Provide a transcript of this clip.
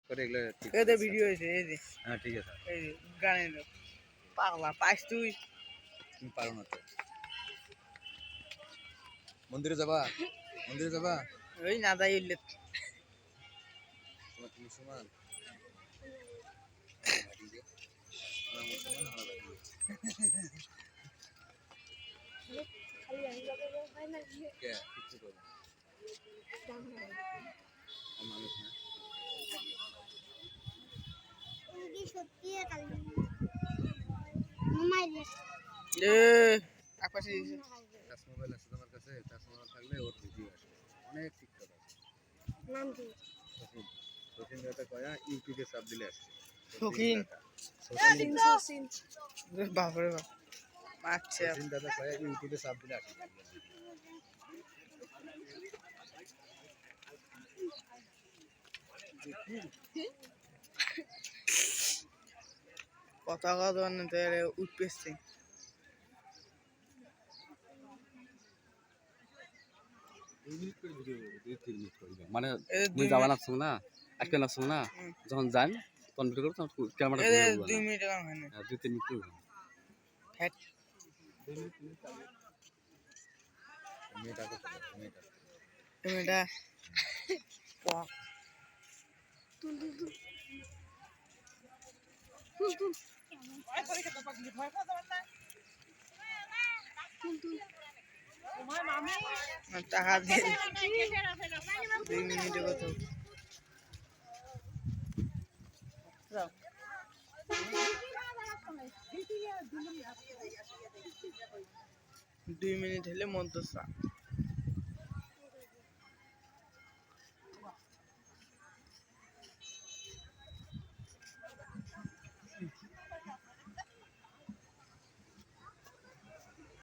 করে এগুলো ঠিক এই যে ভিডিও হয়েছে এই যে হ্যাঁ ঠিক আছে এই যে গানের পাগলা পাইস তুই তুমি পারো না তো মন্দিরে যাবা ওই না যাই উঠলে তোমার কি মুসলমান মুসলমান কে কিছু করবে মানুষ না এ আকাশে টাচ মোবাইল আছে তোমার কাছে টাচ মোবাইল থাকলে ওর ভিডিও আসবে অনেক টিকটক আছে নাম কি সচিন দাদা কয়া ইউটিউবে সাব দিলে আসছে শৌখিন সচিন বাপরে বাপ আচ্ছা সচিন দাদা কয়া ইউটিউবে সাব দিলে আসবে কথা কথা উঠতেছে মানে তুমি যাবা নাচছো না আজকে নাচছো না যখন যান তখন ভিডিও করো তখন ক্যামেরাটা 2 মিনিট কম হয় না 2-3 মিনিট করবো হ্যাট মেয়েটা পক টাকা দিয়ে 2 মিনিটে কত 2 মিনিট হলে মন্তসা